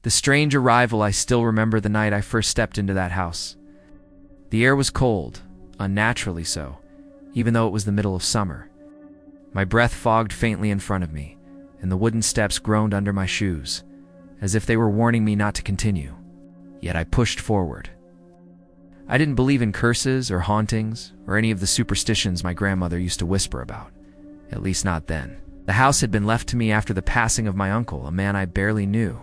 The strange arrival. I still remember the night I first stepped into that house. The air was cold, unnaturally so, even though it was the middle of summer. My breath fogged faintly in front of me, and the wooden steps groaned under my shoes, as if they were warning me not to continue. Yet I pushed forward. I didn't believe in curses or hauntings or any of the superstitions my grandmother used to whisper about, at least not then. The house had been left to me after the passing of my uncle, a man I barely knew.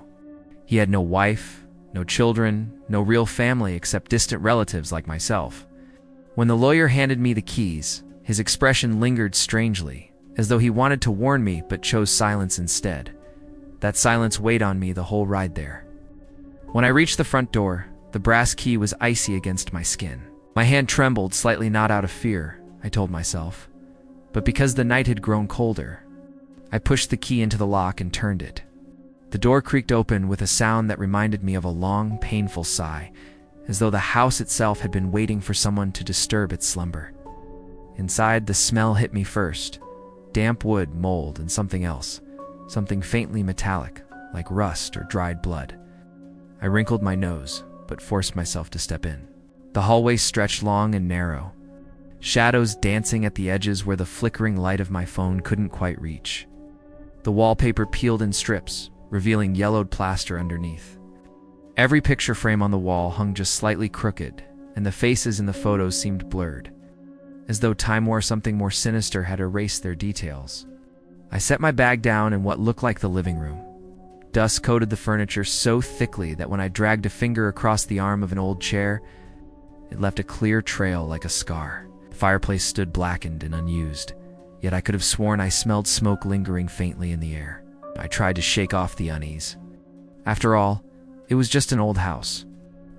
He had no wife, no children, no real family except distant relatives like myself. When the lawyer handed me the keys, his expression lingered strangely, as though he wanted to warn me but chose silence instead. That silence weighed on me the whole ride there. When I reached the front door, the brass key was icy against my skin. My hand trembled slightly, not out of fear, I told myself, but because the night had grown colder. I pushed the key into the lock and turned it. The door creaked open with a sound that reminded me of a long, painful sigh, as though the house itself had been waiting for someone to disturb its slumber. Inside, the smell hit me first. Damp wood, mold, and something else. Something faintly metallic, like rust or dried blood. I wrinkled my nose, but forced myself to step in. The hallway stretched long and narrow, shadows dancing at the edges where the flickering light of my phone couldn't quite reach. The wallpaper peeled in strips, revealing yellowed plaster underneath. Every picture frame on the wall hung just slightly crooked, and the faces in the photos seemed blurred, as though time or something more sinister had erased their details. I set my bag down in what looked like the living room. Dust coated the furniture so thickly that when I dragged a finger across the arm of an old chair, it left a clear trail like a scar. The fireplace stood blackened and unused, yet I could have sworn I smelled smoke lingering faintly in the air. I tried to shake off the unease. After all, it was just an old house.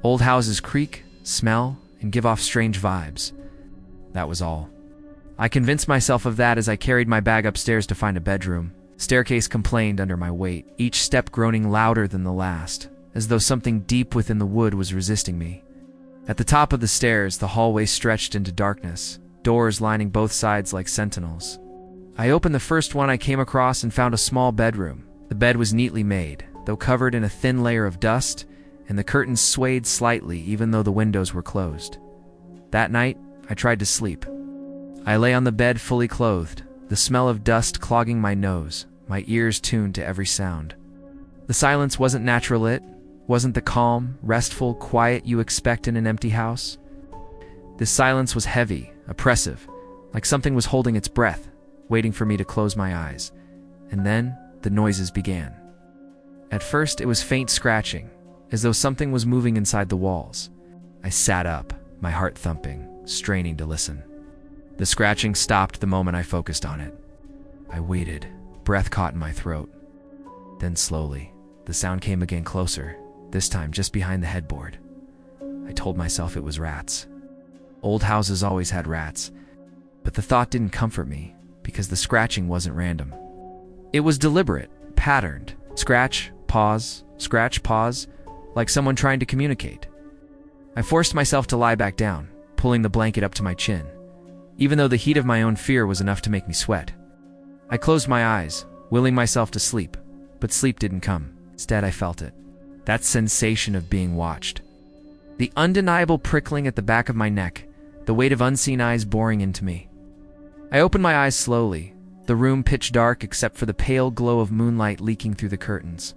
Old houses creak, smell, and give off strange vibes. That was all. I convinced myself of that as I carried my bag upstairs to find a bedroom. Staircase complained under my weight, each step groaning louder than the last, as though something deep within the wood was resisting me. At the top of the stairs, the hallway stretched into darkness, doors lining both sides like sentinels. I opened the first one I came across and found a small bedroom. The bed was neatly made, though covered in a thin layer of dust, and the curtains swayed slightly even though the windows were closed. That night, I tried to sleep. I lay on the bed fully clothed, the smell of dust clogging my nose, my ears tuned to every sound. The silence wasn't natural. It wasn't the calm, restful quiet you expect in an empty house. This silence was heavy, oppressive, like something was holding its breath, waiting for me to close my eyes. And then the noises began. At first, it was faint scratching, as though something was moving inside the walls. I sat up, my heart thumping, straining to listen. The scratching stopped the moment I focused on it. I waited, breath caught in my throat. Then slowly, the sound came again, closer, this time just behind the headboard. I told myself it was rats. Old houses always had rats, but the thought didn't comfort me because the scratching wasn't random. It was deliberate, patterned. Scratch, pause, like someone trying to communicate. I forced myself to lie back down, pulling the blanket up to my chin, even though the heat of my own fear was enough to make me sweat. I closed my eyes, willing myself to sleep, but sleep didn't come. Instead, I felt it. That sensation of being watched. The undeniable prickling at the back of my neck, the weight of unseen eyes boring into me. I opened my eyes slowly, the room pitch dark except for the pale glow of moonlight leaking through the curtains.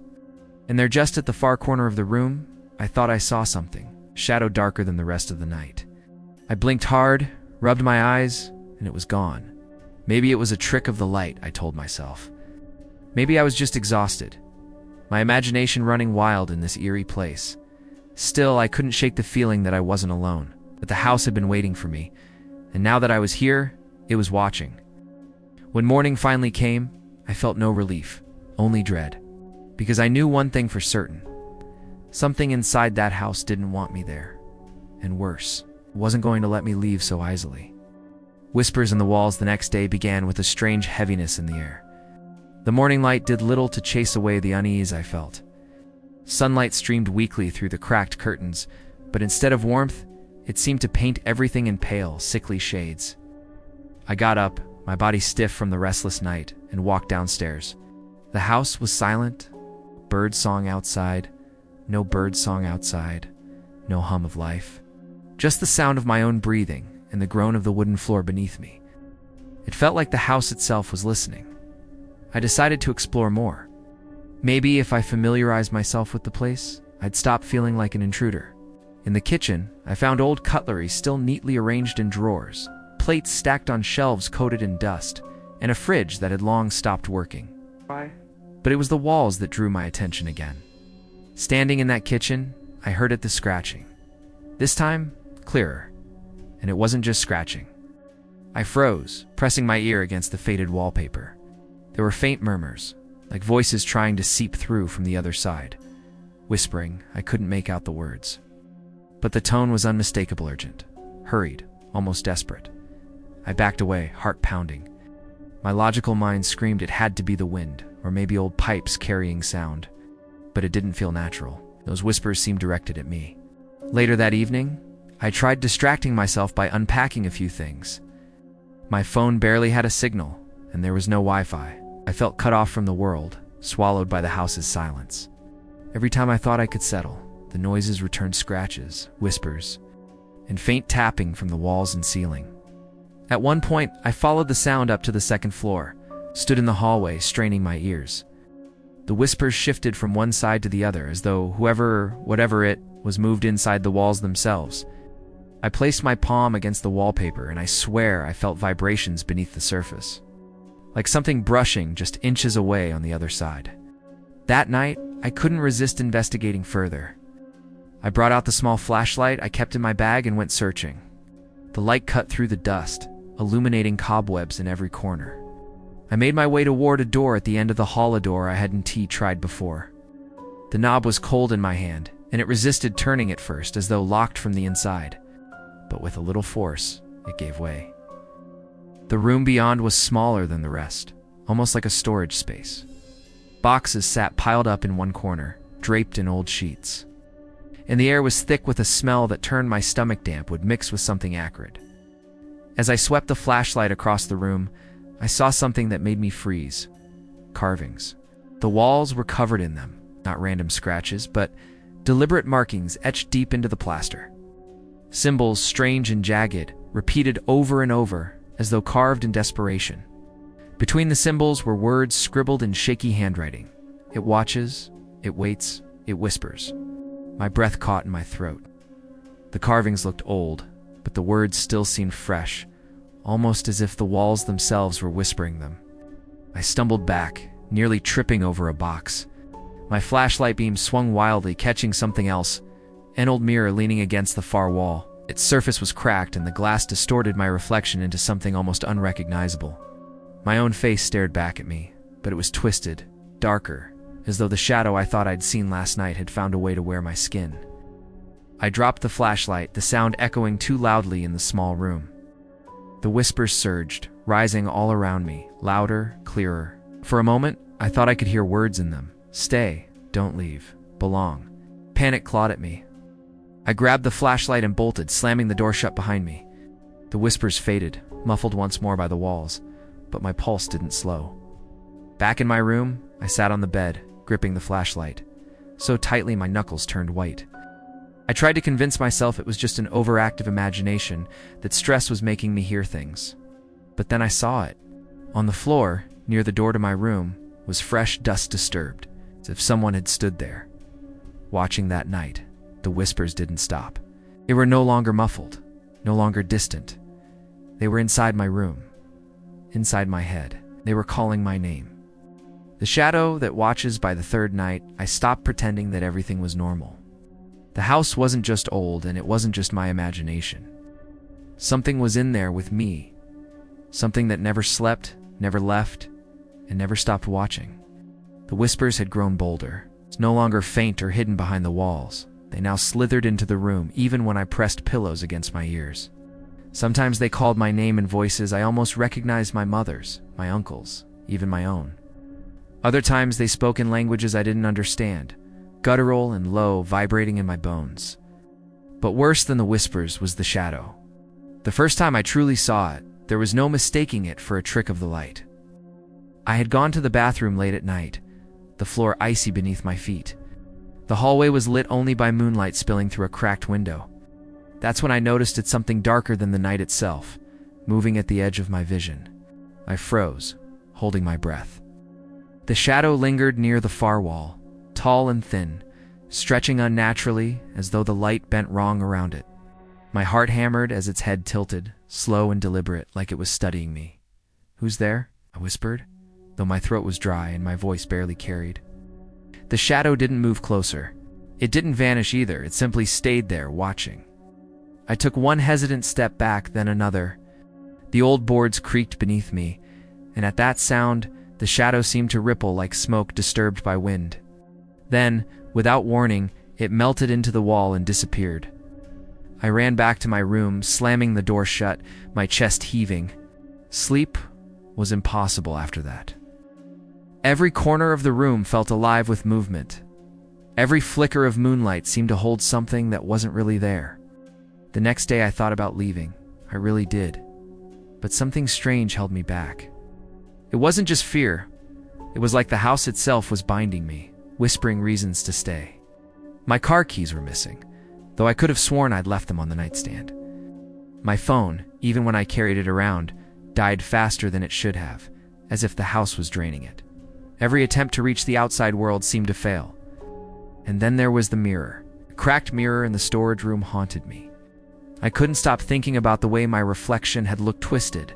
And there, just at the far corner of the room, I thought I saw something, a shadow darker than the rest of the night. I blinked hard, rubbed my eyes, and it was gone. Maybe it was a trick of the light, I told myself. Maybe I was just exhausted, my imagination running wild in this eerie place. Still, I couldn't shake the feeling that I wasn't alone, that the house had been waiting for me, and now that I was here, it was watching. When morning finally came, I felt no relief, only dread, because I knew one thing for certain. Something inside that house didn't want me there, and worse, wasn't going to let me leave so easily. Whispers in the walls the next day began with a strange heaviness in the air. The morning light did little to chase away the unease I felt. Sunlight streamed weakly through the cracked curtains, but instead of warmth, it seemed to paint everything in pale, sickly shades. I got up, my body stiff from the restless night, and walked downstairs. The house was silent, bird song outside, No bird song outside, no hum of life. Just the sound of my own breathing and the groan of the wooden floor beneath me. It felt like the house itself was listening. I decided to explore more. Maybe if I familiarized myself with the place, I'd stop feeling like an intruder. In the kitchen, I found old cutlery still neatly arranged in drawers, plates stacked on shelves coated in dust, and a fridge that had long stopped working. But it was the walls that drew my attention again. Standing in that kitchen, I heard the scratching. This time, clearer. And it wasn't just scratching. I froze, pressing my ear against the faded wallpaper. There were faint murmurs, like voices trying to seep through from the other side. Whispering, I couldn't make out the words. But the tone was unmistakable, urgent, hurried, almost desperate. I backed away, heart pounding. My logical mind screamed it had to be the wind, or maybe old pipes carrying sound. But it didn't feel natural. Those whispers seemed directed at me. Later that evening, I tried distracting myself by unpacking a few things. My phone barely had a signal, and there was no Wi-Fi. I felt cut off from the world, swallowed by the house's silence. Every time I thought I could settle, the noises returned: scratches, whispers, and faint tapping from the walls and ceiling. At one point, I followed the sound up to the second floor, stood in the hallway, straining my ears. The whispers shifted from one side to the other, as though whatever it was moved inside the walls themselves. I placed my palm against the wallpaper, and I swear I felt vibrations beneath the surface, like something brushing just inches away on the other side. That night, I couldn't resist investigating further. I brought out the small flashlight I kept in my bag and went searching. The light cut through the dust, illuminating cobwebs in every corner. I made my way toward a door at the end of the hall, a door I hadn't tried before. The knob was cold in my hand, and it resisted turning at first, as though locked from the inside. But with a little force, it gave way. The room beyond was smaller than the rest, almost like a storage space. Boxes sat piled up in one corner, draped in old sheets. And the air was thick with a smell that turned my stomach damp, would mix with something acrid. As I swept the flashlight across the room, I saw something that made me freeze. Carvings. The walls were covered in them, not random scratches, but deliberate markings etched deep into the plaster. Symbols, strange and jagged, repeated over and over, as though carved in desperation. Between the symbols were words scribbled in shaky handwriting. It watches, it waits, it whispers. My breath caught in my throat. The carvings looked old, but the words still seemed fresh, almost as if the walls themselves were whispering them. I stumbled back, nearly tripping over a box. My flashlight beam swung wildly, catching something else, an old mirror leaning against the far wall. Its surface was cracked, and the glass distorted my reflection into something almost unrecognizable. My own face stared back at me, but it was twisted, darker, as though the shadow I thought I'd seen last night had found a way to wear my skin. I dropped the flashlight, the sound echoing too loudly in the small room. The whispers surged, rising all around me, louder, clearer. For a moment, I thought I could hear words in them. Stay, don't leave, belong. Panic clawed at me. I grabbed the flashlight and bolted, slamming the door shut behind me. The whispers faded, muffled once more by the walls, but my pulse didn't slow. Back in my room, I sat on the bed, gripping the flashlight, so tightly my knuckles turned white. I tried to convince myself it was just an overactive imagination, that stress was making me hear things. But then I saw it. On the floor, near the door to my room, was fresh dust, disturbed, as if someone had stood there. Watching that night, the whispers didn't stop. They were no longer muffled, no longer distant. They were inside my room, inside my head. They were calling my name. The shadow that watches by the third night, I stopped pretending that everything was normal. The house wasn't just old, and it wasn't just my imagination. Something was in there with me. Something that never slept, never left, and never stopped watching. The whispers had grown bolder, no longer faint or hidden behind the walls. They now slithered into the room, even when I pressed pillows against my ears. Sometimes they called my name in voices I almost recognized: my mother's, my uncle's, even my own. Other times they spoke in languages I didn't understand, guttural and low, vibrating in my bones. But worse than the whispers was the shadow. The first time I truly saw it, there was no mistaking it for a trick of the light. I had gone to the bathroom late at night, the floor icy beneath my feet. The hallway was lit only by moonlight spilling through a cracked window. That's when I noticed it's something darker than the night itself, moving at the edge of my vision. I froze, holding my breath. The shadow lingered near the far wall, tall and thin, stretching unnaturally as though the light bent wrong around it. My heart hammered as its head tilted, slow and deliberate, like it was studying me. "Who's there?" I whispered, though my throat was dry and my voice barely carried. The shadow didn't move closer. It didn't vanish either, it simply stayed there, watching. I took one hesitant step back, then another. The old boards creaked beneath me, and at that sound, the shadow seemed to ripple like smoke disturbed by wind. Then, without warning, it melted into the wall and disappeared. I ran back to my room, slamming the door shut, my chest heaving. Sleep was impossible after that. Every corner of the room felt alive with movement. Every flicker of moonlight seemed to hold something that wasn't really there. The next day I thought about leaving. I really did. But something strange held me back. It wasn't just fear. It was like the house itself was binding me, whispering reasons to stay. My car keys were missing, though I could have sworn I'd left them on the nightstand. My phone, even when I carried it around, died faster than it should have, as if the house was draining it. Every attempt to reach the outside world seemed to fail. And then there was the mirror. A cracked mirror in the storage room haunted me. I couldn't stop thinking about the way my reflection had looked twisted,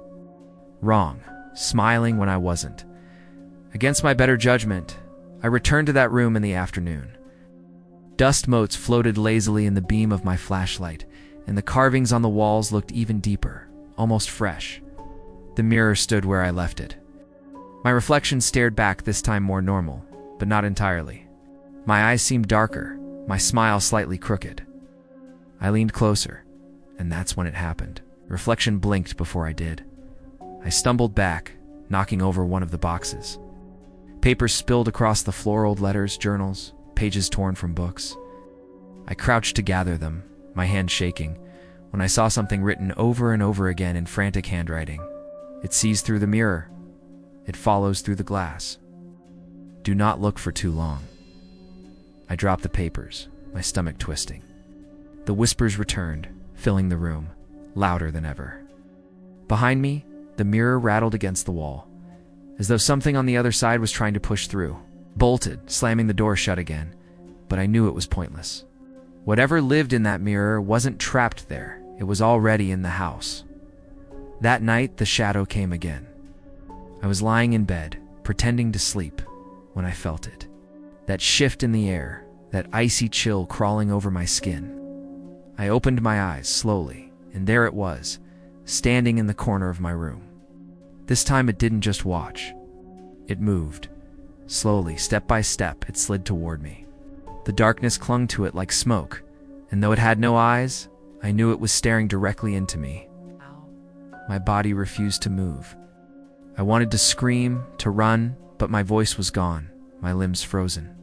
wrong, smiling when I wasn't. Against my better judgment, I returned to that room in the afternoon. Dust motes floated lazily in the beam of my flashlight, and the carvings on the walls looked even deeper, almost fresh. The mirror stood where I left it. My reflection stared back, this time more normal, but not entirely. My eyes seemed darker, my smile slightly crooked. I leaned closer, and that's when it happened. The reflection blinked before I did. I stumbled back, knocking over one of the boxes. Papers spilled across the floor, old letters, journals, pages torn from books. I crouched to gather them, my hand shaking, when I saw something written over and over again in frantic handwriting. It sees through the mirror. It follows through the glass. Do not look for too long. I dropped the papers, my stomach twisting. The whispers returned, filling the room, louder than ever. Behind me, the mirror rattled against the wall, as though something on the other side was trying to push through. Bolted, slamming the door shut again, but I knew it was pointless. Whatever lived in that mirror wasn't trapped there. It was already in the house. That night, the shadow came again. I was lying in bed, pretending to sleep, when I felt it. That shift in the air, that icy chill crawling over my skin. I opened my eyes slowly, and there it was, standing in the corner of my room. This time it didn't just watch. It moved. Slowly, step by step, it slid toward me. The darkness clung to it like smoke, and though it had no eyes, I knew it was staring directly into me. My body refused to move. I wanted to scream, to run, but my voice was gone, my limbs frozen.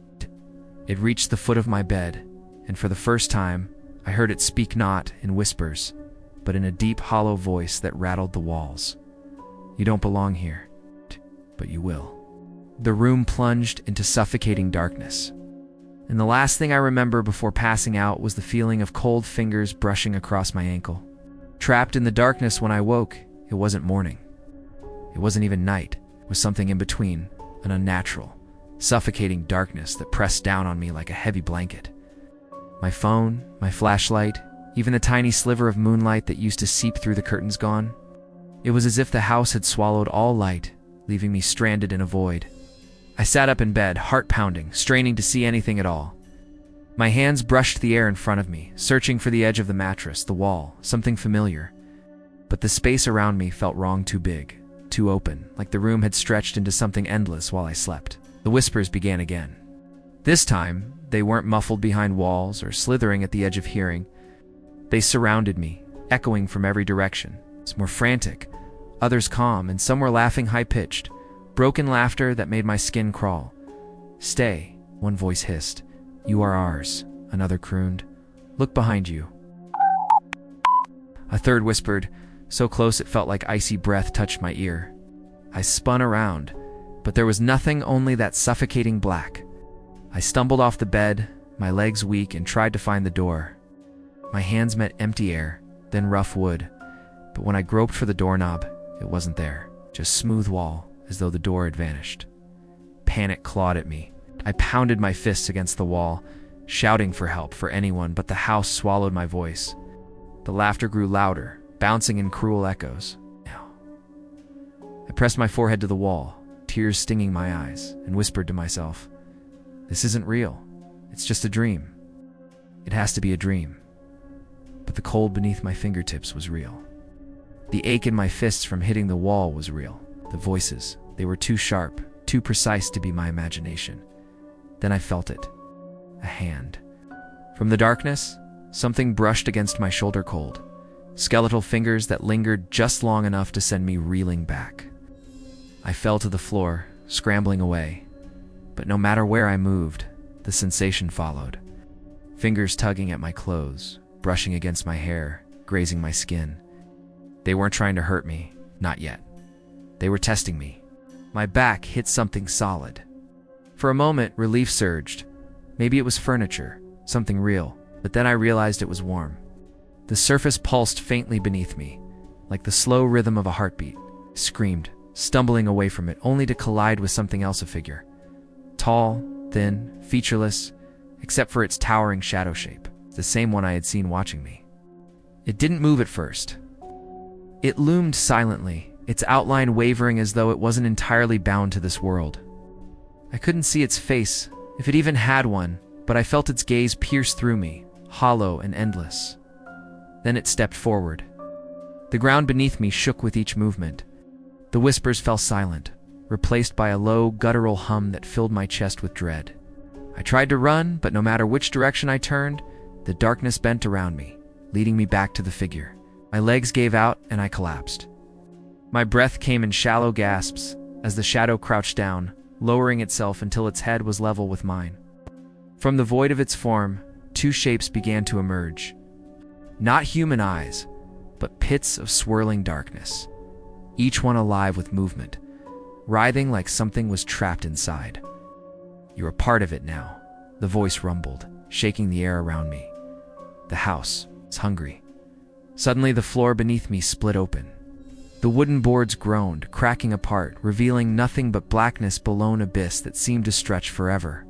It reached the foot of my bed, and for the first time, I heard it speak not in whispers, but in a deep, hollow voice that rattled the walls. You don't belong here, but you will. The room plunged into suffocating darkness, and the last thing I remember before passing out was the feeling of cold fingers brushing across my ankle. Trapped in the darkness when I woke, it wasn't morning. It wasn't even night. It was something in between, an unnatural, suffocating darkness that pressed down on me like a heavy blanket. My phone, my flashlight, even the tiny sliver of moonlight that used to seep through the curtains gone. It was as if the house had swallowed all light, leaving me stranded in a void. I sat up in bed, heart pounding, straining to see anything at all. My hands brushed the air in front of me, searching for the edge of the mattress, the wall, something familiar. But the space around me felt wrong, too big, too open, like the room had stretched into something endless while I slept. The whispers began again. This time, they weren't muffled behind walls or slithering at the edge of hearing. They surrounded me, echoing from every direction. Some were frantic, others calm, and some were laughing high-pitched, broken laughter that made my skin crawl. Stay, one voice hissed. You are ours, another crooned. Look behind you. A third whispered, so close it felt like icy breath touched my ear. I spun around, but there was nothing, only that suffocating black. I stumbled off the bed, my legs weak, and tried to find the door. My hands met empty air, then rough wood, but when I groped for the doorknob, it wasn't there, just smooth wall, as though the door had vanished. Panic clawed at me. I pounded my fists against the wall, shouting for help for anyone, but the house swallowed my voice. The laughter grew louder, bouncing in cruel echoes. I pressed my forehead to the wall, tears stinging my eyes, and whispered to myself, "This isn't real. It's just a dream. It has to be a dream." But the cold beneath my fingertips was real. The ache in my fists from hitting the wall was real. The voices, they were too sharp, too precise to be my imagination. Then I felt it. A hand. From the darkness, something brushed against my shoulder cold. Skeletal fingers that lingered just long enough to send me reeling back. I fell to the floor, scrambling away. But no matter where I moved, the sensation followed. Fingers tugging at my clothes, brushing against my hair, grazing my skin. They weren't trying to hurt me, not yet. They were testing me. My back hit something solid. For a moment, relief surged. Maybe it was furniture, something real, but then I realized it was warm. The surface pulsed faintly beneath me, like the slow rhythm of a heartbeat. I screamed, stumbling away from it, only to collide with something else, a figure. Tall, thin, featureless, except for its towering shadow shape, the same one I had seen watching me. It didn't move at first. It loomed silently, its outline wavering as though it wasn't entirely bound to this world. I couldn't see its face, if it even had one, but I felt its gaze pierce through me, hollow and endless. Then it stepped forward. The ground beneath me shook with each movement. The whispers fell silent, replaced by a low, guttural hum that filled my chest with dread. I tried to run, but no matter which direction I turned, the darkness bent around me, leading me back to the figure. My legs gave out, and I collapsed. My breath came in shallow gasps as the shadow crouched down, lowering itself until its head was level with mine. From the void of its form, two shapes began to emerge. Not human eyes, but pits of swirling darkness, each one alive with movement, writhing like something was trapped inside. "You're a part of it now," the voice rumbled, shaking the air around me. The house is hungry. Suddenly the floor beneath me split open. The wooden boards groaned, cracking apart, revealing nothing but blackness below an abyss that seemed to stretch forever.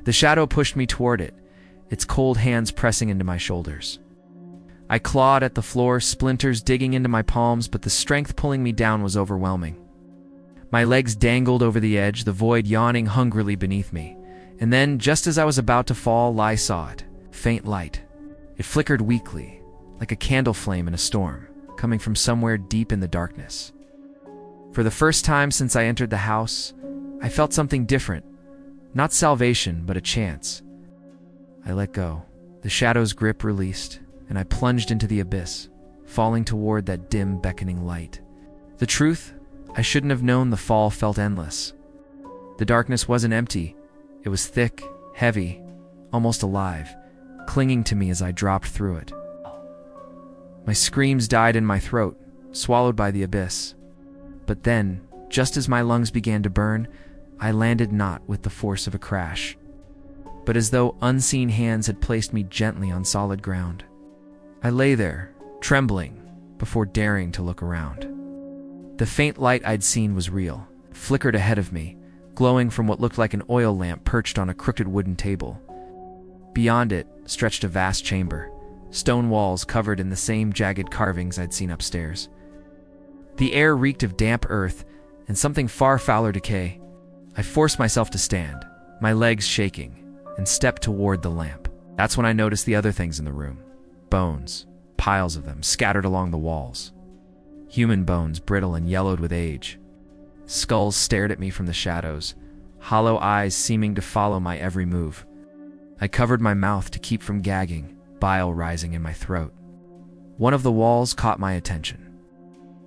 The shadow pushed me toward it, its cold hands pressing into my shoulders. I clawed at the floor, splinters digging into my palms, but the strength pulling me down was overwhelming. My legs dangled over the edge, the void yawning hungrily beneath me. And then, just as I was about to fall, I saw it. Faint light. It flickered weakly, like a candle flame in a storm, coming from somewhere deep in the darkness. For the first time since I entered the house, I felt something different. Not salvation, but a chance. I let go. The shadow's grip released, and I plunged into the abyss, falling toward that dim, beckoning light. The truth, I shouldn't have known the fall felt endless. The darkness wasn't empty. It was thick, heavy, almost alive, clinging to me as I dropped through it. My screams died in my throat, swallowed by the abyss. But then, just as my lungs began to burn, I landed not with the force of a crash, but as though unseen hands had placed me gently on solid ground. I lay there, trembling, before daring to look around. The faint light I'd seen was real, flickered ahead of me, glowing from what looked like an oil lamp perched on a crooked wooden table. Beyond it stretched a vast chamber, stone walls covered in the same jagged carvings I'd seen upstairs. The air reeked of damp earth and something far fouler decay. I forced myself to stand, my legs shaking, and stepped toward the lamp. That's when I noticed the other things in the room. Bones, piles of them, scattered along the walls. Human bones, brittle and yellowed with age. Skulls stared at me from the shadows, hollow eyes seeming to follow my every move. I covered my mouth to keep from gagging, bile rising in my throat. One of the walls caught my attention.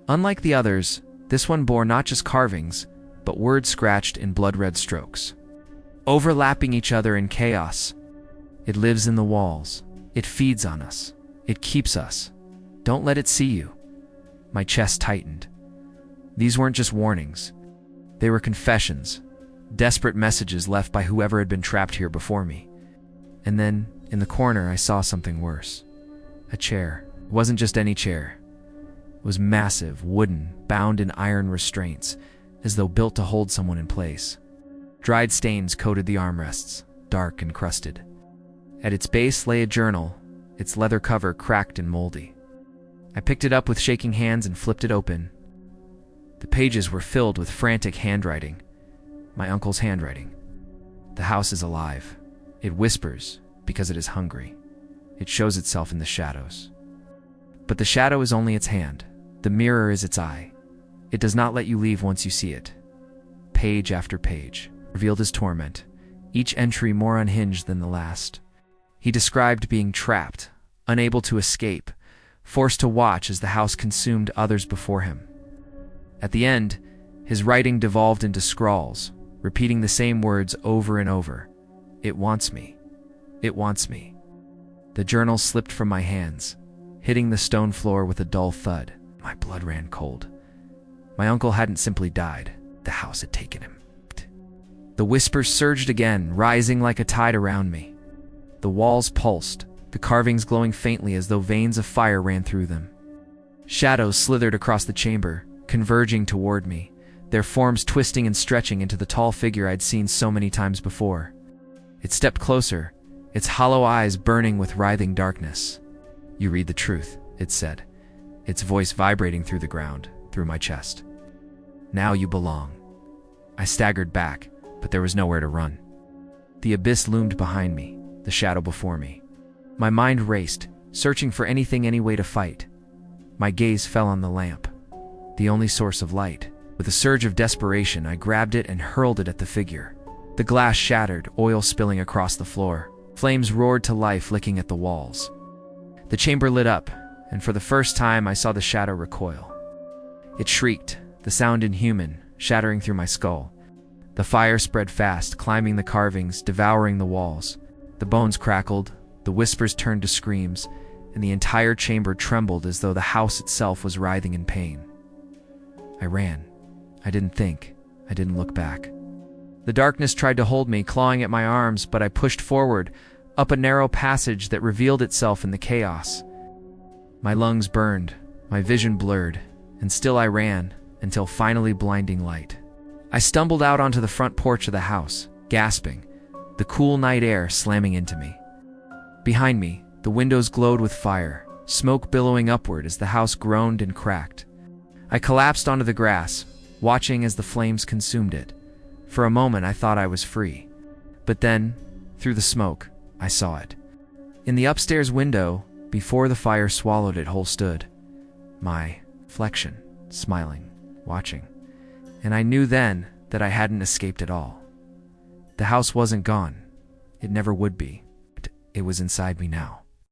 Unlike the others, this one bore not just carvings, but words scratched in blood-red strokes, overlapping each other in chaos. It lives in the walls. It feeds on us. It keeps us. Don't let it see you. My chest tightened. These weren't just warnings. They were confessions, desperate messages left by whoever had been trapped here before me. And then, in the corner, I saw something worse. A chair. It wasn't just any chair. It was massive, wooden, bound in iron restraints, as though built to hold someone in place. Dried stains coated the armrests, dark and crusted. At its base lay a journal, its leather cover cracked and moldy. I picked it up with shaking hands and flipped it open. The pages were filled with frantic handwriting. My uncle's handwriting. The house is alive. It whispers because it is hungry. It shows itself in the shadows. But the shadow is only its hand. The mirror is its eye. It does not let you leave once you see it. Page after page revealed his torment, each entry more unhinged than the last. He described being trapped, unable to escape, forced to watch as the house consumed others before him. At the end, his writing devolved into scrawls, repeating the same words over and over. It wants me. It wants me. The journal slipped from my hands, hitting the stone floor with a dull thud. My blood ran cold. My uncle hadn't simply died. The house had taken him. The whispers surged again, rising like a tide around me. The walls pulsed, the carvings glowing faintly as though veins of fire ran through them. Shadows slithered across the chamber, converging toward me, their forms twisting and stretching into the tall figure I'd seen so many times before. It stepped closer, its hollow eyes burning with writhing darkness. "You read the truth," it said, its voice vibrating through the ground, through my chest. "Now you belong." I staggered back, but there was nowhere to run. The abyss loomed behind me, the shadow before me. My mind raced, searching for anything, any way to fight. My gaze fell on the lamp, the only source of light. With a surge of desperation, I grabbed it and hurled it at the figure. The glass shattered, oil spilling across the floor. Flames roared to life, licking at the walls. The chamber lit up, and for the first time I saw the shadow recoil. It shrieked, the sound inhuman, shattering through my skull. The fire spread fast, climbing the carvings, devouring the walls. The bones crackled, the whispers turned to screams, and the entire chamber trembled as though the house itself was writhing in pain. I ran. I didn't think. I didn't look back. The darkness tried to hold me, clawing at my arms, but I pushed forward, up a narrow passage that revealed itself in the chaos. My lungs burned, my vision blurred, and still I ran, until finally blinding light. I stumbled out onto the front porch of the house, gasping, the cool night air slamming into me. Behind me, the windows glowed with fire, smoke billowing upward as the house groaned and cracked. I collapsed onto the grass, watching as the flames consumed it. For a moment I thought I was free. But then, through the smoke, I saw it. In the upstairs window, before the fire swallowed it whole, stood my reflection, smiling, watching. And I knew then that I hadn't escaped at all. The house wasn't gone. It never would be. It was inside me now.